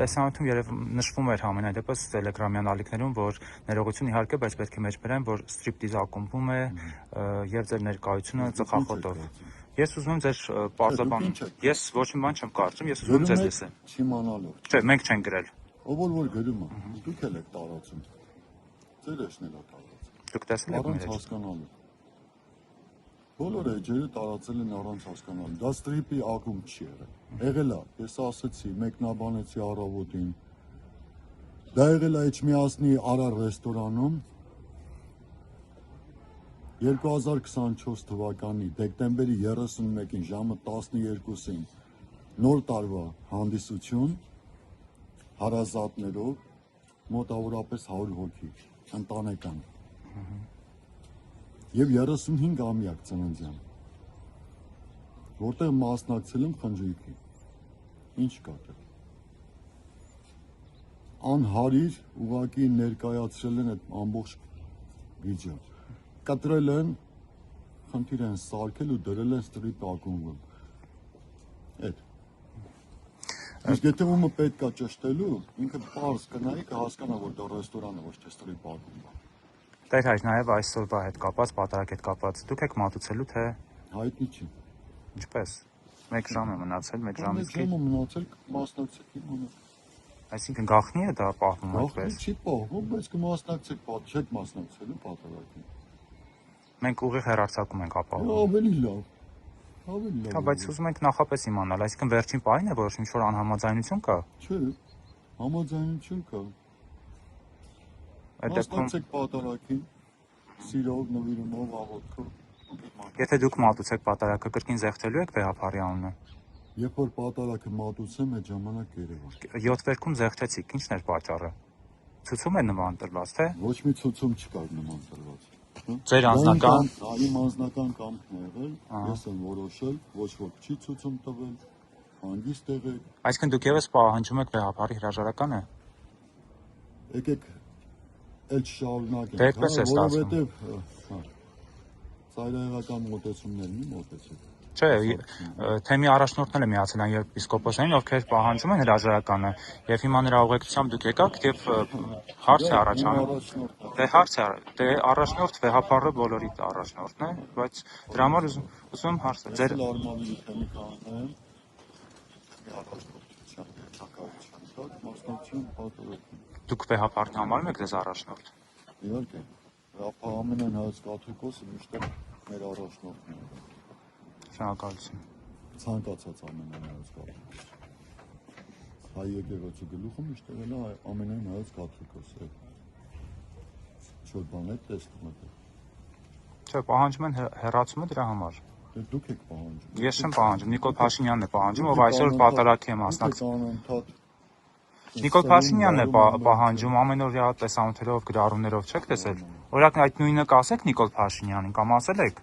տեսանյութում երև նշվում էր համենայն դեպս տելեգրամյան ալիքներում, որ ներողություն իհարկե, բայց պետք է մեջ բերեմ, որ ստրիպտիզ ակումբում է եւ ձեր ներկայությունը ծխախոտով։ Ես ուզում եմ ձեր պարզաբան, ես ոչ մի բան չեմ կարծում, ես ուզում եմ ձեզ լսել։ Չիմանալով։ Չէ, մենք չենք գրել։ Ով որ գրում է, դուք էլ եք տարածում։ Ձեր էջն էլ է տարածում։ Դուք տեսել եք մեր Առանց հասկանալու։ Բոլոր էջերը տարածել են առանց հասկանալու։ Դա ստրիպի ակումբ չի եղել։ Եղել է, ես ասացի, մեկնաբանեցի առավոտին։ Դա եղել է Էջմիածնի Արար ռեստորանում 2024 թվականի դեկտեմբերի 31-ին ժամը 12-ին նոր տարվա հանդիսություն հարազատներով մոտավորապես 100 հոգի ընտանեկան եւ 35-ամյակ ծննդյան որտեղ մասնակցել եմ խնջույքի ինչ կատել անհարիր ուղակի ներկայացրել են այդ ամբողջ վիդեոն կտրել են խնդիր են սարքել ու դրել են ստրիպ ակումբում այդ իսկ եթե ումը պետք է ճշտելու ինքը պարզ կնայի կհասկանա որ դա ռեստորան է ոչ թե ստրիպ ակումբ է Տեր հայր նաև այսօրվա հետ կապած, պատարակ հետ կապած, դուք եք մատուցելու թե հայտնի չի ինչպես 1 ժամ է մնացել 1 ժամից քիչ մնացել մասնակցեք իմանա Այսինքն գախնի է դա պահվում այդպես չի պահվում բայց կմասնակցեք չեք մասնակցելու պատարակին Մենք ուղիղ հեռարձակում ենք ապահովում ավելի լավ Հա բայց ուզում ենք նախապես իմանալ այսինքն վերջին պահին է որ ինչ որ անհամաձայնություն կա Չէ համաձայնություն կա Այդ դեպքում Մասնակցեք պատարակին սիրով նվիրումով աղոթքով Եթե դուք մատուցեք պատարակը կրկին զեղչելու եք վեհապարի անունը Երբ որ պատարակը մատուցեմ այդ ժամանակ երևա 7 վերքում զեղչեցիք ինչն էր պատճառը Ցուցում է նման տրված թե Ոչ մի ցուցում չկար նման տրված Ձեր անձնական իմ անձնական կամքն է եղել ես եմ որոշել ոչ ոք չի ցուցում տվել հանգիստ եղեք Այսինքն դուք եւս պահանջում եք վեհապարի հրաժարականը Եկեք էլ շարունակենք Դե այդպես է ստացվում որովհետեւ ծայրահեղական մոտեցումներ մի մոտեցեք Չէ, թեմի առաջնորդն էլ է միացել այն եպիսկոպոսներին, ովքեր պահանջում են հրաժարականը, եւ հիմա նրա ուղեկցությամբ դուք եկաք եւ հարց է առաջանում։ Դե հարց է, դե առաջնորդ վեհապարը բոլորի առաջնորդն է, բայց դրա համար ուզում եմ հարցը ձեր արմավի թեմի կանեմ առաջնորդության ցանկացության տակ մասնակցություն պատրաստում։ Դուք վեհապարն համարում եք ձեզ առաջնորդ։ Իհարկե, ամենայն հայոց կաթողիկոսը միշտ մեր առաջնորդն է։ Շնորհակալություն։ Ցանկացած ամենայն հայոց կաթողիկոս։ Հայ եկեղեցու գլուխը միշտ եղել է ամենայն հայոց կաթողիկոսը։ Չոր բան է տեսնում եք։ Չէ, պահանջում են հեռացումը դրա համար։ Դե դուք եք պահանջում։ Ես չեմ պահանջում, Նիկոլ Փաշինյանն է պահանջում, ով այսօր պատարակի է մասնակցում։ Նիկոլ Փաշինյանն է պահանջում ամենօրյա տեսանյութերով, գրառումներով չեք տեսել։ Օրինակ այդ նույնը կասեք Նիկոլ Փաշինյանին կամ ասել եք։